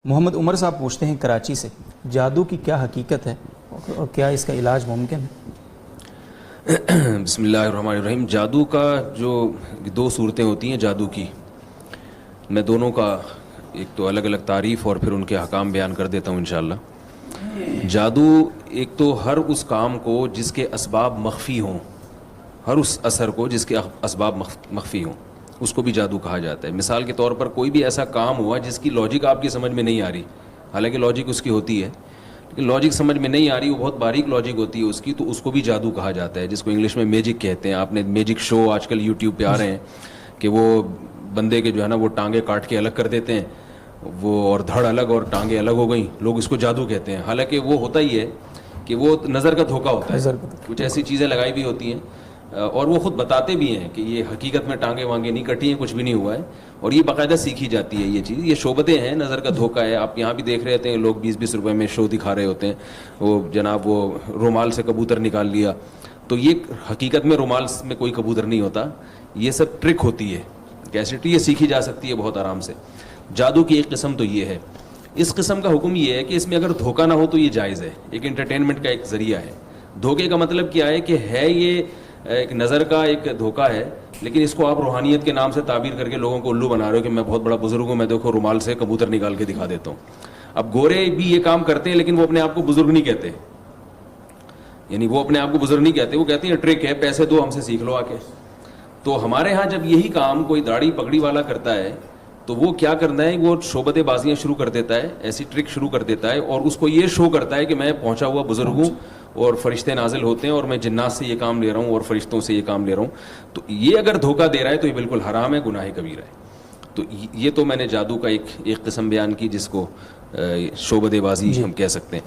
محمد عمر صاحب پوچھتے ہیں کراچی سے، جادو کی کیا حقیقت ہے اور کیا اس کا علاج ممکن ہے؟ بسم اللہ الرحمن الرحیم. جادو کا جو دو صورتیں ہوتی ہیں جادو کی، میں دونوں کا ایک تو الگ الگ تعریف اور پھر ان کے احکام بیان کر دیتا ہوں انشاءاللہ. جادو ایک تو ہر اس کام کو جس کے اسباب مخفی ہوں، ہر اس اثر کو جس کے اسباب مخفی ہوں، اس کو بھی جادو کہا جاتا ہے. مثال کے طور پر کوئی بھی ایسا کام ہوا جس کی لاجک آپ کی سمجھ میں نہیں آ رہی، حالانکہ لاجک اس کی ہوتی ہے لیکن لاجک سمجھ میں نہیں آ رہی، وہ بہت باریک لاجک ہوتی ہے اس کی، تو اس کو بھی جادو کہا جاتا ہے، جس کو انگلش میں میجک کہتے ہیں. آپ نے میجک شو آج کل یوٹیوب پہ آ رہے ہیں کہ وہ بندے کے جو ہے نا وہ ٹانگیں کاٹ کے الگ کر دیتے ہیں، وہ اور دھڑ الگ اور ٹانگیں الگ ہو گئیں، لوگ اس کو جادو کہتے ہیں. حالانکہ وہ ہوتا ہی ہے کہ وہ نظر کا دھوکہ ہوتا ہے، کچھ ایسی چیزیں لگائی بھی ہوتی ہیں اور وہ خود بتاتے بھی ہیں کہ یہ حقیقت میں ٹانگیں وانگیں نہیں کٹی ہیں، کچھ بھی نہیں ہوا ہے، اور یہ باقاعدہ سیکھی جاتی ہے. یہ چیز، یہ شعبتیں ہیں، نظر کا دھوکہ ہے. آپ یہاں بھی دیکھ رہے ہوتے ہیں لوگ 20-20 روپے میں شو دکھا رہے ہوتے ہیں، وہ جناب وہ رومال سے کبوتر نکال لیا، تو یہ حقیقت میں رومال میں کوئی کبوتر نہیں ہوتا، یہ سب ٹرک ہوتی ہے. کیسٹی یہ سیکھی جا سکتی ہے بہت آرام سے. جادو کی ایک قسم تو یہ ہے. اس قسم کا حکم یہ ہے کہ اس میں اگر دھوکہ نہ ہو تو یہ جائز ہے، ایک انٹرٹینمنٹ کا ایک ذریعہ ہے. دھوکے کا مطلب کیا ہے کہ ہے یہ ایک نظر کا ایک دھوکہ ہے، لیکن اس کو آپ روحانیت کے نام سے تعبیر کر کے لوگوں کو الو بنا رہے ہو کہ میں بہت بڑا بزرگ ہوں، میں دیکھو رومال سے کبوتر نکال کے دکھا دیتا ہوں. اب گورے بھی یہ کام کرتے ہیں لیکن وہ اپنے آپ کو بزرگ نہیں کہتے، یعنی وہ اپنے آپ کو بزرگ نہیں کہتے، وہ کہتے ہیں ٹرک ہے، پیسے دو ہم سے سیکھ لو آ کے. تو ہمارے ہاں جب یہی کام کوئی داڑھی پگڑی والا کرتا ہے تو وہ کیا کرنا ہے، وہ شعبتیں بازیاں شروع کر دیتا ہے، ایسی ٹرک شروع کر دیتا ہے اور اس کو یہ شو کرتا ہے کہ میں پہنچا ہوا بزرگ ہوں اور فرشتے نازل ہوتے ہیں اور میں جنات سے یہ کام لے رہا ہوں اور فرشتوں سے یہ کام لے رہا ہوں. تو یہ اگر دھوکہ دے رہا ہے تو یہ بالکل حرام ہے، گناہ کبیرہ ہے. تو یہ تو میں نے جادو کا ایک قسم بیان کی جس کو شعبدے بازی ہم کہہ سکتے ہیں.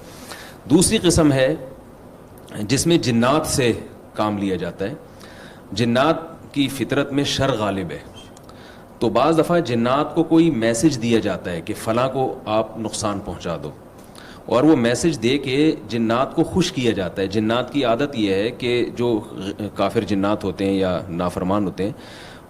دوسری قسم ہے جس میں جنات سے کام لیا جاتا ہے. جنات کی فطرت میں شر غالب ہے، تو بعض دفعہ جنات کو کوئی میسج دیا جاتا ہے کہ فلاں کو آپ نقصان پہنچا دو، اور وہ میسج دے کے جنات کو خوش کیا جاتا ہے. جنات کی عادت یہ ہے کہ جو کافر جنات ہوتے ہیں یا نافرمان ہوتے ہیں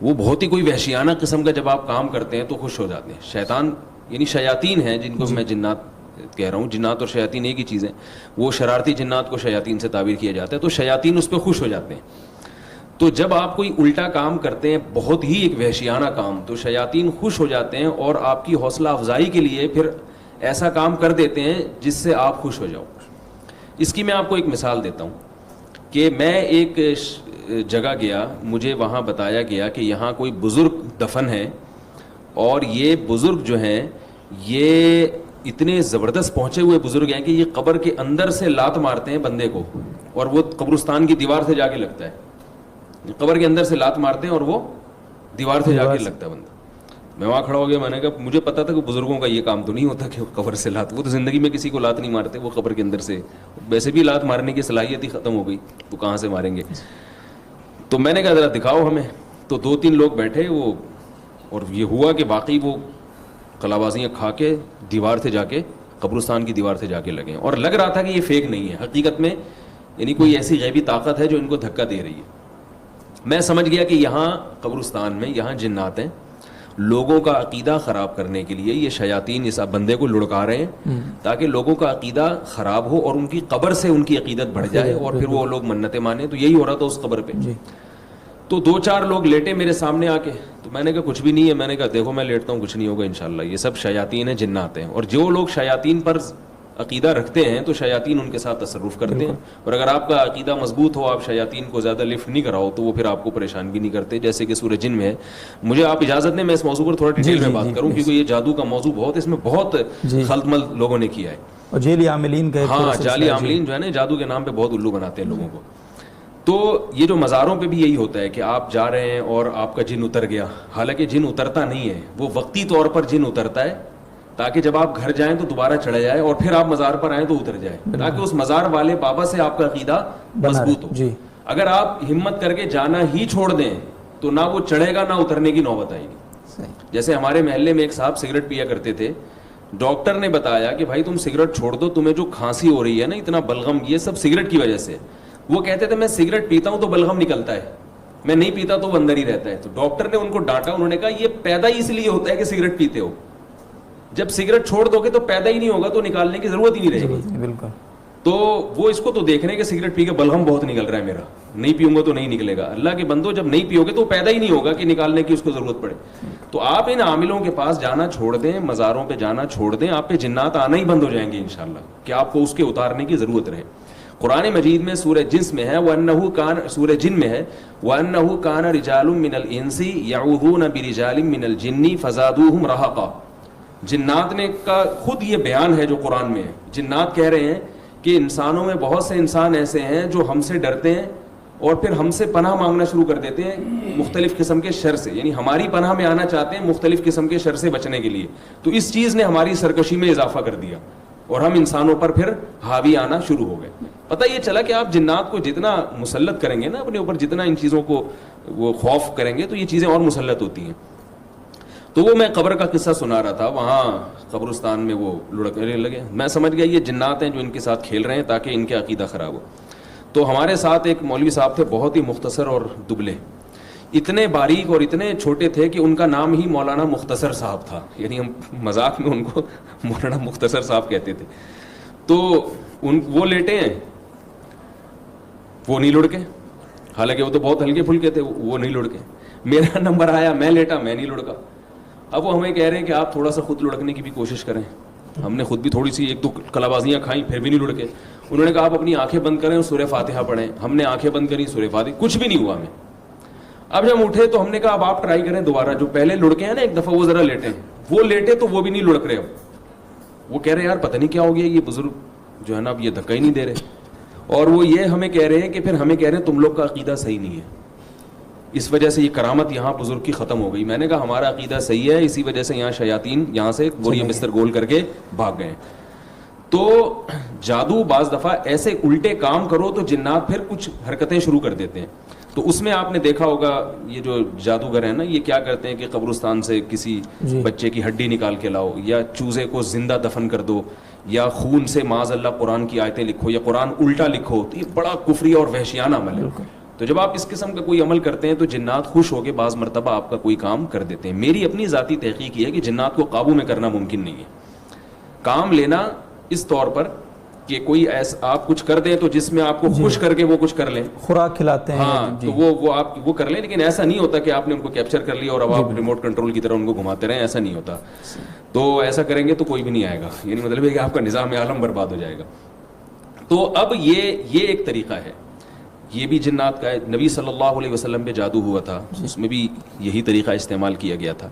وہ بہت ہی کوئی وحشیانہ قسم کا جب آپ کام کرتے ہیں تو خوش ہو جاتے ہیں. شیطان یعنی شیاطین ہیں جن کو میں جنات کہہ رہا ہوں، جنات اور شیاطین ایک ہی چیز ہے. وہ شرارتی جنات کو شیاطین سے تعبیر کیا جاتا ہے، تو شیاطین اس پہ خوش ہو جاتے ہیں. تو جب آپ کوئی الٹا کام کرتے ہیں، بہت ہی ایک وحشیانہ کام، تو شیاطین خوش ہو جاتے ہیں اور آپ کی حوصلہ افزائی کے لیے پھر ایسا کام کر دیتے ہیں جس سے آپ خوش ہو جاؤ. اس کی میں آپ کو ایک مثال دیتا ہوں کہ میں ایک جگہ گیا، مجھے وہاں بتایا گیا کہ یہاں کوئی بزرگ دفن ہے اور یہ بزرگ جو ہیں یہ اتنے زبردست پہنچے ہوئے بزرگ ہیں کہ یہ قبر کے اندر سے لات مارتے ہیں بندے کو اور وہ قبرستان کی دیوار سے جا کے لگتا ہے. قبر کے اندر سے لات مارتے ہیں اور وہ دیوار سے جا کے لگتا ہے بندہ. میں وہاں کھڑا ہو گیا، میں نے کہا مجھے پتا تھا کہ بزرگوں کا یہ کام تو نہیں ہوتا کہ قبر سے لات، وہ تو زندگی میں کسی کو لات نہیں مارتے، وہ قبر کے اندر سے ویسے بھی لات مارنے کی صلاحیت ہی ختم ہو گئی، تو کہاں سے ماریں گے. تو میں نے کہا ذرا دکھاؤ ہمیں. تو 2-3 لوگ بیٹھے وہ، اور یہ ہوا کہ واقعی وہ کلابازیاں کھا کے دیوار سے جا کے قبرستان کی دیوار سے جا کے لگے، اور لگ رہا تھا کہ یہ فیک نہیں ہے، حقیقت میں یعنی کوئی ایسی غیبی طاقت ہے جو ان کو دھکا دے رہی ہے. میں سمجھ گیا کہ یہاں قبرستان میں یہاں جنات ہیں، لوگوں کا عقیدہ خراب کرنے کے لیے یہ شیاطین اس بندے کو لڑکا رہے ہیں تاکہ لوگوں کا عقیدہ خراب ہو اور ان کی قبر سے ان کی عقیدت بڑھ جائے اور پھر وہ لوگ منتیں مانیں. تو یہی ہو رہا تھا اس قبر پہ. تو 2-4 لوگ لیٹے میرے سامنے آ کے، تو میں نے کہا کچھ بھی نہیں ہے. میں نے کہا دیکھو میں لیٹتا ہوں، کچھ نہیں ہوگا انشاءاللہ، یہ سب شیاطین ہیں، جنات ہیں. اور جو لوگ شیاطین پر عقیدہ رکھتے ہیں تو شیاطین ان کے ساتھ تصرف کرتے ہیں، اور اگر آپ کا عقیدہ مضبوط ہو، آپ شیاطین کو زیادہ لفٹ نہیں کراؤ تو وہ پھر آپ کو پریشان بھی نہیں کرتے، جیسے کہ سورہ جن میں ہے. مجھے آپ اجازت دیں میں اس موضوع پر تھوڑا ڈیٹیل میں بات کروں کیونکہ یہ جادو کا موضوع بہت، اس میں بہت خلط ملط لوگوں نے کیا ہے. اور جعلی عاملین کا، ہاں جعلی عاملین جو ہے نا جادو کے نام پہ بہت الو بناتے ہیں لوگوں کو. تو یہ جو مزاروں پہ بھی یہی ہوتا ہے کہ آپ جا رہے ہیں اور آپ کا جن اتر گیا، حالانکہ جن اترتا نہیں ہے، وہ وقتی طور پر جن اترتا ہے تاکہ جب آپ گھر جائیں تو دوبارہ چڑھ جائے اور پھر آپ مزار پر آئیں تو اتر جائے، تاکہ اس مزار والے بابا سے آپ کا عقیدہ مضبوط ہو. اگر آپ ہمت کر کے جانا ہی چھوڑ دیں تو نہ وہ چڑھے گا نہ اترنے کی نوبت آئے گی. جیسے ہمارے محلے میں ایک صاحب سگریٹ پیا کرتے تھے، ڈاکٹر نے بتایا کہ بھائی تم سگریٹ چھوڑ دو، تمہیں جو کھانسی ہو رہی ہے نا، اتنا بلغم، یہ سب سگریٹ کی وجہ سے. وہ کہتے تھے میں سگریٹ پیتا ہوں تو بلغم نکلتا ہے، میں نہیں پیتا تو وہ اندر ہی رہتا ہے. تو ڈاکٹر نے ان کو ڈانٹا، انہوں نے کہا یہ پیدا ہی اس لیے ہوتا ہے کہ سگریٹ پیتے ہو، جب سگریٹ چھوڑ دو گے تو پیدا ہی نہیں ہوگا تو نکالنے کی ضرورت ہی نہیں رہے گی. بالکل. تو وہ اس کو تو دیکھ رہے ہیں کہ سگریٹ پی کے بلغم بہت نکل رہا ہے میرا, نہیں پیوں گا تو نہیں نکلے گا. اللہ کے بندو, جب نہیں پیو گے تو پیدا ہی نہیں ہوگا کہ نکالنے کی اس کو ضرورت پڑے. تو آپ ان عاملوں کے پاس جانا چھوڑ دیں, مزاروں پہ جانا چھوڑ دیں, آپ پہ جنات آنا ہی بند ہو جائیں گے انشاءاللہ, کہ آپ کو اس کے اتارنے کی ضرورت رہے. قرآن مجید میں سورہ جنس میں ہے وَأَنَّهُ كَانَ, سورہ جن میں ہے وَأَنَّهُ كَانَ رِجَالٌ مِّنَ الْإِنسِ يَعُوذُونَ بِرِجَالٍ مِّنَ الْجِنِّ فَزَادُوهُمْ رَهَقًا. جنات نے کا خود یہ بیان ہے جو قرآن میں ہے. جنات کہہ رہے ہیں کہ انسانوں میں بہت سے انسان ایسے ہیں جو ہم سے ڈرتے ہیں اور پھر ہم سے پناہ مانگنا شروع کر دیتے ہیں مختلف قسم کے شر سے, یعنی ہماری پناہ میں آنا چاہتے ہیں مختلف قسم کے شر سے بچنے کے لیے. تو اس چیز نے ہماری سرکشی میں اضافہ کر دیا اور ہم انسانوں پر پھر حاوی آنا شروع ہو گئے. پتہ یہ چلا کہ آپ جنات کو جتنا مسلط کریں گے نا اپنے اوپر, جتنا ان چیزوں کو وہ خوف کریں گے تو یہ چیزیں اور مسلط ہوتی ہیں. تو وہ میں قبر کا قصہ سنا رہا تھا, وہاں قبرستان میں وہ لڑکنے لگے. میں سمجھ گیا یہ جنات ہیں جو ان کے ساتھ کھیل رہے ہیں تاکہ ان کے عقیدہ خراب ہو. تو ہمارے ساتھ ایک مولوی صاحب تھے, بہت ہی مختصر اور دبلے, اتنے باریک اور اتنے چھوٹے تھے کہ ان کا نام ہی مولانا مختصر صاحب تھا, یعنی ہم مذاق میں ان کو مولانا مختصر صاحب کہتے تھے. تو وہ لیٹے ہیں, وہ نہیں لڑکے, حالانکہ وہ تو بہت ہلکے پھلکے تھے, وہ نہیں لڑکے. میرا نمبر آیا, میں لیٹا, میں نہیں لڑکا. اب وہ ہمیں کہہ رہے ہیں کہ آپ تھوڑا سا خود لڑکنے کی بھی کوشش کریں. ہم نے خود بھی تھوڑی سی ایک دو کلابازیاں کھائیں, پھر بھی نہیں لڑکے. انہوں نے کہا آپ اپنی آنکھیں بند کریں اور سورہ فاتحہ پڑھیں. ہم نے آنکھیں بند کری, سورہ فاتحہ, کچھ بھی نہیں ہوا ہمیں. اب جب ہم اٹھے تو ہم نے کہا اب آپ ٹرائی کریں دوبارہ, جو پہلے لڑکے ہیں نا ایک دفعہ وہ ذرا لیٹے ہیں. وہ لیٹے تو وہ بھی نہیں لڑک رہے. اب وہ کہہ رہے یار پتہ نہیں کیا ہو گیا, یہ بزرگ جو ہے نا اب یہ دھکا ہی نہیں دے رہے. اور وہ یہ ہمیں کہہ رہے ہیں کہ پھر ہمیں کہہ رہے ہیں تم لوگ کا عقیدہ صحیح نہیں ہے, اس وجہ سے یہ کرامت یہاں بزرگ کی ختم ہو گئی. میں نے کہا ہمارا عقیدہ صحیح ہے, اسی وجہ سے یہاں شیاطین یہاں سے گوریہ بستر گول کر کے بھاگ گئے. تو جادو بعض دفعہ ایسے الٹے کام کرو تو جنات پھر کچھ حرکتیں شروع کر دیتے ہیں. تو اس میں آپ نے دیکھا ہوگا یہ جو جادوگر ہیں نا, یہ کیا کرتے ہیں کہ قبرستان سے کسی بچے کی ہڈی نکال کے لاؤ, یا چوزے کو زندہ دفن کر دو, یا خون سے معاذ اللہ قرآن کی آیتیں لکھو, یا قرآن الٹا لکھو. تو یہ بڑا کفری اور وحشیانہ عمل ہے. تو جب آپ اس قسم کا کوئی عمل کرتے ہیں تو جنات خوش ہو کے بعض مرتبہ آپ کا کوئی کام کر دیتے ہیں. میری اپنی ذاتی تحقیق یہ ہے کہ جنات کو قابو میں کرنا ممکن نہیں ہے. کام لینا اس طور پر کہ کوئی ایسا آپ کچھ کر دیں تو جس میں آپ کو خوش کر کے وہ کچھ کر لیں, خوراک کھلاتے ہیں, ہاں تو وہ آپ وہ کر لیں, لیکن ایسا نہیں ہوتا کہ آپ نے ان کو کیپچر کر لیا اور اب آپ ریموٹ کنٹرول کی طرح ان کو گھماتے رہیں, ایسا نہیں ہوتا. تو ایسا کریں گے تو کوئی بھی نہیں آئے گا, یعنی مطلب ہے کہ آپ کا نظام عالم برباد ہو جائے گا. تو اب یہ ایک طریقہ ہے, یہ بھی جنات کا ہے. نبی صلی اللہ علیہ وسلم پہ جادو ہوا تھا, اس میں بھی یہی طریقہ استعمال کیا گیا تھا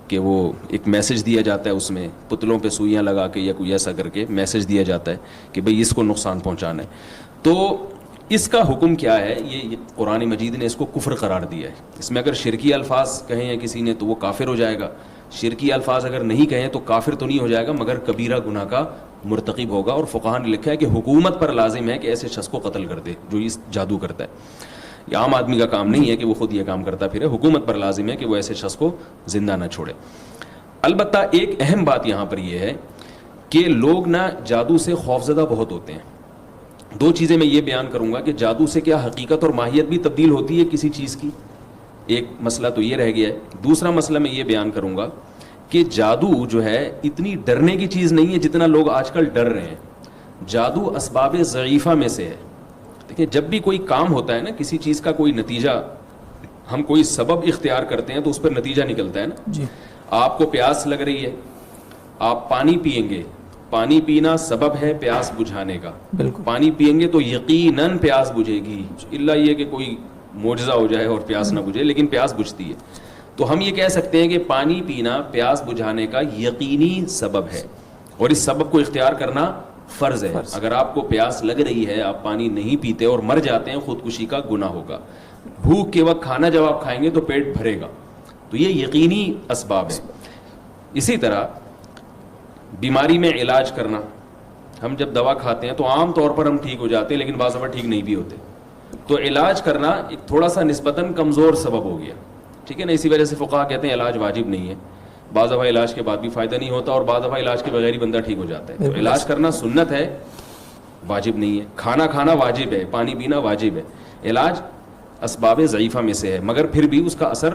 کہ وہ ایک میسج دیا جاتا ہے, اس میں پتلوں پہ سوئیاں لگا کے یا کوئی ایسا کر کے میسج دیا جاتا ہے کہ بھئی اس کو نقصان پہنچانا ہے. تو اس کا حکم کیا ہے, یہ قرآن مجید نے اس کو کفر قرار دیا ہے. اس میں اگر شرکی الفاظ کہیں یا کسی نے تو وہ کافر ہو جائے گا, شرکی الفاظ اگر نہیں کہیں تو کافر تو نہیں ہو جائے گا مگر کبیرہ گناہ کا مرتکب ہوگا. اور فقہاء نے لکھا ہے کہ حکومت پر لازم ہے کہ ایسے شخص کو قتل کر دے جو اس جادو کرتا ہے. یہ عام آدمی کا کام نہیں ہے کہ وہ خود یہ کام کرتا پھرے, حکومت پر لازم ہے کہ وہ ایسے شخص کو زندہ نہ چھوڑے. البتہ ایک اہم بات یہاں پر یہ ہے کہ لوگ نا جادو سے خوفزدہ بہت ہوتے ہیں. دو چیزیں میں یہ بیان کروں گا کہ جادو سے کیا حقیقت اور ماہیت بھی تبدیل ہوتی ہے کسی چیز کی, ایک مسئلہ تو یہ رہ گیا ہے. دوسرا مسئلہ میں یہ بیان کروں گا کہ جادو جو ہے اتنی ڈرنے کی چیز نہیں ہے جتنا لوگ آج کل ڈر رہے ہیں. جادو اسباب ضعیفہ میں سے ہے. دیکھیں جب بھی کوئی کام ہوتا ہے نا, کسی چیز کا کوئی نتیجہ, ہم کوئی سبب اختیار کرتے ہیں تو اس پر نتیجہ نکلتا ہے نا. جی, آپ کو پیاس لگ رہی ہے, آپ پانی پئیں گے, پانی پینا سبب ہے پیاس بجھانے کا. بالکل, پانی پئیں گے تو یقیناً پیاس بجھے گی, الا یہ کہ کوئی معجزہ ہو جائے اور پیاس نہ بجھے, لیکن پیاس بجھتی ہے. تو ہم یہ کہہ سکتے ہیں کہ پانی پینا پیاس بجھانے کا یقینی سبب ہے اور اس سبب کو اختیار کرنا فرض ہے. اگر آپ کو پیاس لگ رہی ہے, آپ پانی نہیں پیتے اور مر جاتے ہیں, خودکشی کا گناہ ہوگا. بھوک کے وقت کھانا جب آپ کھائیں گے تو پیٹ بھرے گا, تو یہ یقینی اسباب ہے. اسی طرح بیماری میں علاج کرنا, ہم جب دوا کھاتے ہیں تو عام طور پر ہم ٹھیک ہو جاتے ہیں, لیکن بعض دفعہ ٹھیک نہیں بھی ہوتے. تو علاج کرنا ایک تھوڑا سا نسبتاً کمزور سبب ہو گیا, ٹھیک ہے نا. اسی وجہ سے فقہاء کہتے ہیں علاج واجب نہیں ہے. بعض دفعہ علاج کے بعد بھی فائدہ نہیں ہوتا اور بعض دفعہ علاج کے بغیر ہی بندہ ٹھیک ہو جاتا ہے. تو علاج کرنا سنت ہے, واجب نہیں ہے. کھانا کھانا واجب ہے, پانی پینا واجب ہے. علاج اسباب ضعیفہ میں سے ہے, مگر پھر بھی اس کا اثر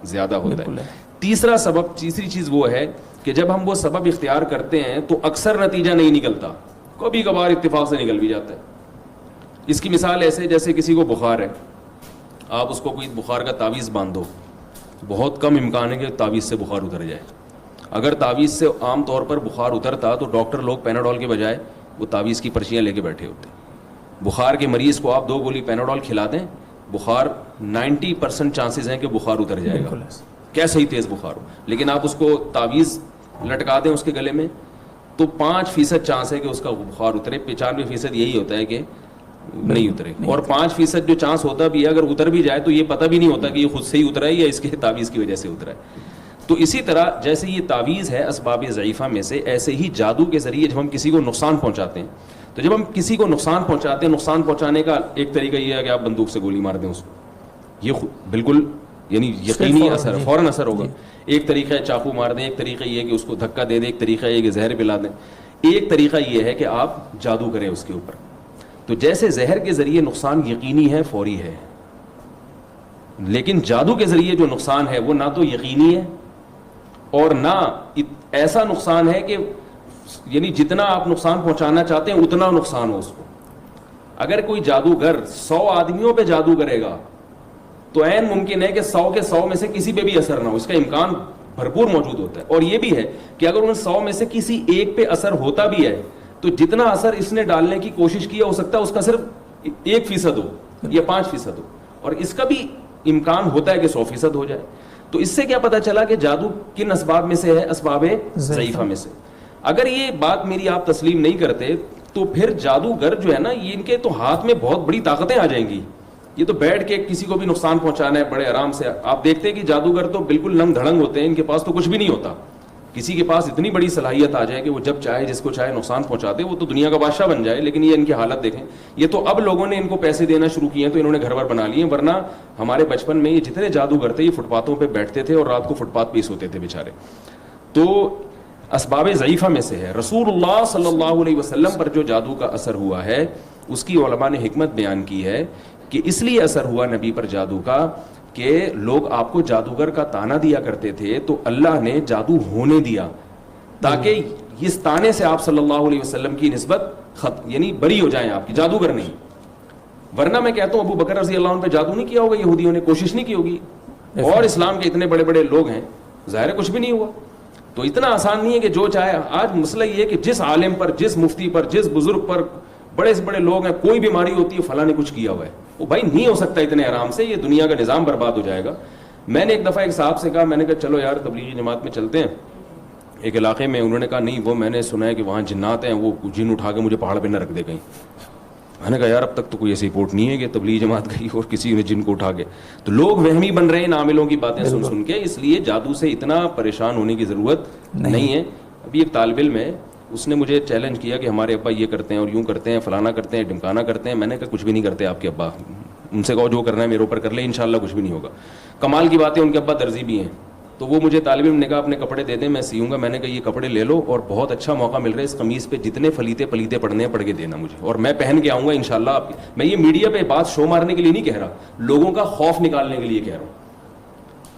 زیادہ ہوتا ہے. تیسرا سبب, تیسری چیز وہ ہے کہ جب ہم وہ سبب اختیار کرتے ہیں تو اکثر نتیجہ نہیں نکلتا, کبھی کبھار اتفاق سے نکل بھی جاتا ہے. اس کی مثال ایسے جیسے کسی کو بخار ہے, آپ اس کو کوئی بخار کا تعویذ باندھو, بہت کم امکان ہے کہ تعویذ سے بخار اتر جائے. اگر تعویذ سے عام طور پر بخار اترتا تو ڈاکٹر لوگ پیناڈول کے بجائے وہ تعویذ کی پرچیاں لے کے بیٹھے ہوتے. بخار کے مریض کو آپ 2 گولی پیناڈول کھلا دیں, بخار 90% چانسز ہیں کہ بخار اتر جائے گا, کیسے ہی تیز بخار ہو. لیکن آپ اس کو تعویذ لٹکا دیں اس کے گلے میں تو 5% چانس ہے کہ اس کا بخار اترے, 95% یہی ہوتا ہے کہ نہیں اترے. اور 5% جو چانس ہوتا بھی ہے اگر اتر بھی جائے تو یہ پتہ بھی نہیں ہوتا کہ یہ خود سے ہی اترا ہے یا اس کے تعویذ کی وجہ سے اترا ہے. تو اسی طرح جیسے یہ تعویذ ہے اسباب ضعیفہ میں سے, ایسے ہی جادو کے ذریعے جب ہم کسی کو نقصان پہنچاتے ہیں, تو جب ہم کسی کو نقصان پہنچاتے ہیں, نقصان پہنچانے کا ایک طریقہ یہ ہے کہ آپ بندوق سے گولی مار دیں اس کو, یہ بالکل یعنی یقینی اثر, فوراً اثر ہوگا. ایک طریقہ ہے چاقو مار دیں, ایک طریقہ یہ ہے کہ اس کو دھکا دے دیں, ایک طریقہ یہ ہے کہ زہر پلا دیں, ایک طریقہ یہ ہے کہ آپ جادو کریں اس کے اوپر. تو جیسے زہر کے ذریعے نقصان یقینی ہے, فوری ہے, لیکن جادو کے ذریعے جو نقصان ہے وہ نہ تو یقینی ہے اور نہ ایسا نقصان ہے کہ یعنی جتنا آپ نقصان پہنچانا چاہتے ہیں اتنا نقصان ہو اس کو. اگر کوئی جادوگر 100 آدمیوں پہ جادو کرے گا تو عین ممکن ہے کہ 100 کے 100 میں سے کسی پہ بھی اثر نہ ہو, اس کا امکان بھرپور موجود ہوتا ہے. اور یہ بھی ہے کہ اگر ان 100 میں سے کسی ایک پہ اثر ہوتا بھی ہے تو جتنا اثر اس نے ڈالنے کی کوشش کیا ہو سکتا ہے اس کا صرف 1% ہو یا 5% ہو, اور اس کا بھی امکان ہوتا ہے کہ 100% ہو جائے. تو اس سے کیا پتا چلا کہ جادو کن اسباب میں سے ہے, اسباب ضعیفہ میں سے. اگر یہ بات میری آپ تسلیم نہیں کرتے تو پھر جادوگر جو ہے نا, یہ ان کے تو ہاتھ میں بہت بڑی طاقتیں آ جائیں گی. یہ تو بیٹھ کے کسی کو بھی نقصان پہنچانا ہے بڑے آرام سے. آپ دیکھتے ہیں کہ جادوگر تو بالکل ننگ دھڑنگ ہوتے ہیں, ان کے پاس تو کچھ بھی نہیں ہوتا. کسی کے پاس اتنی بڑی صلاحیت آ جائے کہ وہ جب چاہے جس کو چاہے نقصان پہنچا دے, وہ تو دنیا کا بادشاہ بن جائے. لیکن یہ ان کی حالت دیکھیں, یہ تو اب لوگوں نے ان کو پیسے دینا شروع کیے ہیں تو انہوں نے گھر ور بنا لیے, ورنہ ہمارے بچپن میں یہ جتنے جادوگر تھے یہ فٹ پاتھوں پہ بیٹھتے تھے اور رات کو فٹ پاتھ پہ سوتے تھے بیچارے. تو اسباب ضعیفہ میں سے ہے. رسول اللہ صلی اللہ علیہ وسلم پر جو جادو کا اثر ہوا ہے اس کی علماء نے حکمت بیان کی ہے کہ اس لیے اثر ہوا نبی پر جادو کا کہ لوگ آپ کو جادوگر کا تانا دیا کرتے تھے, تو اللہ نے جادو ہونے دیا تاکہ اس تانے سے آپ صلی اللہ علیہ وسلم کی نسبت یعنی بری ہو جائیں آپ کی, جادوگر نہیں. ورنہ میں کہتا ہوں ابو بکر رضی اللہ عنہ پہ جادو نہیں کیا ہوگا یہودیوں نے, کوشش نہیں کی ہوگی, اور اسلام کے اتنے بڑے بڑے لوگ ہیں, ظاہر کچھ بھی نہیں ہوا. تو اتنا آسان نہیں ہے کہ جو چاہے. آج مسئلہ یہ ہے کہ جس عالم پر, جس مفتی پر, جس بزرگ پر, بڑے سے بڑے لوگ ہیں, کوئی بیماری ہوتی ہے فلاں نے کچھ کیا ہوا ہے, وہ بھائی نہیں ہو سکتا اتنے آرام سے, یہ دنیا کا نظام برباد ہو جائے گا. میں نے ایک دفعہ ایک صاحب سے کہا, میں نے کہا چلو یار تبلیغی جماعت میں چلتے ہیں ایک علاقے میں. انہوں نے کہا نہیں وہ میں نے سنا ہے کہ وہاں جنات ہیں, وہ جن اٹھا کے مجھے پہاڑ پہ نہ رکھ دے کہیں. میں نے کہا یار اب تک تو کوئی ایسی رپورٹ نہیں ہے کہ تبلیغی جماعت گئی اور کسی نے جن کو اٹھا کے. تو لوگ وہمی بن رہے ہیں عاملوں کی باتیں سن سن کے, اس لیے جادو سے اتنا پریشان ہونے کی ضرورت نہیں ہے. ابھی ایک طالب علم ہے, اس نے مجھے چیلنج کیا کہ ہمارے ابا یہ کرتے ہیں اور یوں کرتے ہیں, فلانا کرتے ہیں, ڈمکانا کرتے ہیں. میں نے کہا کچھ بھی نہیں کرتے آپ کے ابا, ان سے کہو جو کرنا ہے میرے اوپر کر لیں, انشاءاللہ کچھ بھی نہیں ہوگا. کمال کی بات ہے ان کے ابا درزی بھی ہیں, تو وہ مجھے طالب علم نے کہا اپنے کپڑے دے دیں میں سیوں گا. میں نے کہا یہ کپڑے لے لو اور بہت اچھا موقع مل رہا ہے, اس قمیض پہ جتنے فلیتے پلیتے پڑھنے ہیں پڑھ کے دینا مجھے, اور میں پہن کے آؤں گا انشاءاللہ. میں یہ میڈیا پہ بات شو مارنے کے لیے نہیں کہہ رہا, لوگوں کا خوف نکالنے کے لیے کہہ رہا ہوں.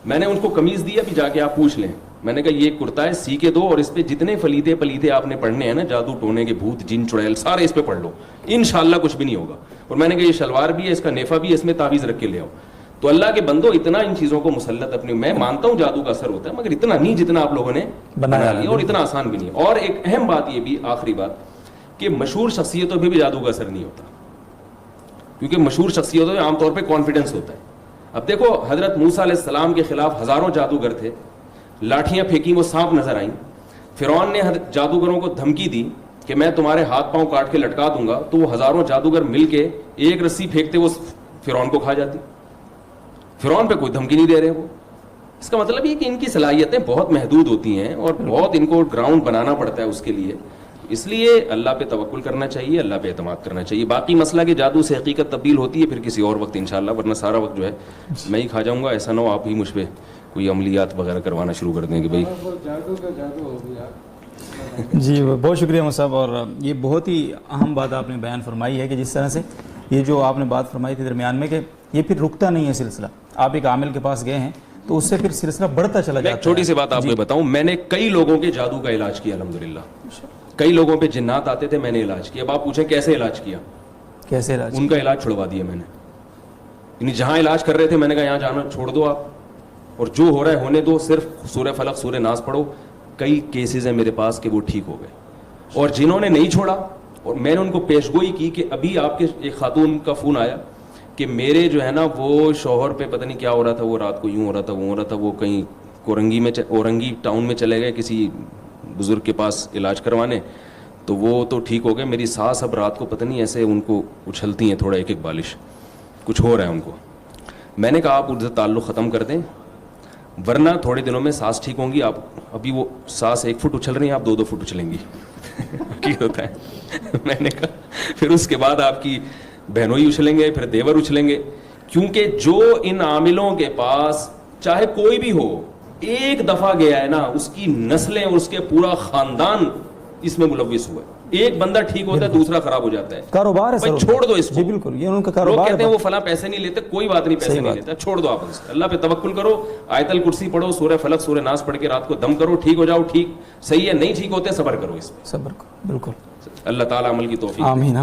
میں نے ان کو قمیض دی, ابھی جا کے آپ پوچھ لیں. میں نے کہا یہ کرتا ہے سی کے دو, اور اس پہ جتنے فلیتے پلیتے آپ نے پڑھنے ہیں نا, جادو ٹونے کے بھوت جن چڑیل سارے اس پہ پڑھ لو, انشاءاللہ کچھ بھی نہیں ہوگا. اور میں نے کہا یہ شلوار بھی ہے, اس کا نیفا بھی ہے, اس میں تعویذ رکھ کے لے آؤ. تو اللہ کے بندو اتنا ان چیزوں کو مسلط اپنی, میں مانتا ہوں جادو کا اثر ہوتا ہے مگر اتنا نہیں جتنا آپ لوگوں نے بنا لیا, اور اتنا آسان بھی نہیں. اور ایک اہم بات یہ بھی, آخری بات, کہ مشہور شخصیتوں پہ بھی جادو کا اثر نہیں ہوتا, کیونکہ مشہور شخصیتوں میں عام طور پہ کانفیڈنس ہوتا ہے. اب دیکھو حضرت موسیٰ علیہ السلام کے خلاف ہزاروں جادوگر تھے, لاٹھیاں پھینکی وہ سانپ نظر آئیں. فرعون نے جادوگروں کو دھمکی دی کہ میں تمہارے ہاتھ پاؤں کاٹ کے لٹکا دوں گا, تو وہ ہزاروں جادوگر مل کے ایک رسی پھینکتے وہ فرعون کو کھا جاتی. فرعون پہ کوئی دھمکی نہیں دے رہے وہ. اس کا مطلب یہ کہ ان کی صلاحیتیں بہت محدود ہوتی ہیں اور بہت ان کو گراؤنڈ بنانا پڑتا ہے اس کے لیے. اس لیے اللہ پہ توکل کرنا چاہیے, اللہ پہ اعتماد کرنا چاہیے. باقی مسئلہ کہ جادو سے حقیقت تبدیل ہوتی ہے پھر کسی اور وقت انشاءاللہ, ورنہ سارا وقت جو ہے میں ہی کھا جاؤں گا. ایسا نہ ہو آپ ہی مجھ پہ کوئی عملیات وغیرہ کروانا شروع کر دیں کہ بھائی جادو ہو گیا. جی بہت شکریہ مصعب, اور یہ بہت ہی اہم بات آپ نے بیان فرمائی ہے کہ جس طرح سے یہ جو آپ نے بات فرمائی تھی درمیان میں کہ یہ پھر رکتا نہیں ہے سلسلہ. آپ ایک عامل کے پاس گئے ہیں تو اس سے پھر سلسلہ بڑھتا چلا میں جاتا ایک ہے. چھوٹی سی بات آپ کو بتاؤں, میں نے کئی لوگوں کے جادو کا علاج کیا الحمدللہ. کئی لوگوں پہ جنات آتے تھے, میں نے علاج کیا. اب آپ پوچھیں کیسے علاج کیا؟ کیسے علاج؟ ان کا علاج چھڑوا دیا میں نے. یعنی جہاں علاج کر رہے تھے میں نے کہا یہاں جانا چھوڑ دو آپ, اور جو ہو رہا ہے ہونے دو, صرف سورہ فلق سورہ ناس پڑھو. کئی کیسز ہیں میرے پاس کہ وہ ٹھیک ہو گئے. اور جنہوں نے نہیں چھوڑا, اور میں نے ان کو پیشگوئی کی کہ ابھی آپ کے ایک خاتون کا فون آیا کہ میرے جو ہے نا وہ شوہر پہ پتہ نہیں کیا ہو رہا تھا, وہ رات کو یوں ہو رہا تھا, وہ ہو رہا تھا, وہ کہیں اورنگی ٹاؤن میں چلے گئے کسی بزرگ کے پاس علاج کروانے, تو وہ تو ٹھیک ہو گئے. میری ساس اب رات کو پتہ نہیں ایسے ان کو اچھلتی ہیں تھوڑا, ایک ایک بالش, کچھ ہو رہا ہے ان کو. میں نے کہا آپ ان سے تعلق ختم کر دیں, ورنہ تھوڑے دنوں میں سانس ٹھیک ہوں گی. آپ ابھی وہ سانس 1 فٹ اچھل رہی ہیں, آپ 2-2 فٹ اچھلیں گی. کی ہوتا ہے. میں نے کہا پھر اس کے بعد آپ کی بہنوئی اچھلیں گے, پھر دیور اچھلیں گے, کیونکہ جو ان عاملوں کے پاس چاہے کوئی بھی ہو ایک دفعہ گیا ہے نا, اس کی نسلیں اور اس کے پورا خاندان اس میں ملوث ہوا ہے. ایک بندہ ٹھیک ہوتا ہے دوسرا خراب ہو جاتا ہے. کاروبار ہے بھائی سر, چھوڑ دو اس کو. جی بالکل, یہ ان کا لوگ کاروبار کہتے ہیں ہے. وہ فلاں پیسے نہیں لیتے, کوئی بات نہیں, پیسے نہیں لیتا, چھوڑ دو آپ ان سے. اللہ پہ توکل کرو, آیت الکرسی پڑھو, سورہ فلق سورہ ناس پڑھ کے رات کو دم کرو, ٹھیک ہو جاؤ, ٹھیک صحیح ہے. نہیں ٹھیک ہوتے صبر کرو اس پہ. صبر کو بالکل. اللہ تعالیٰ عمل کی توفیق. آمین.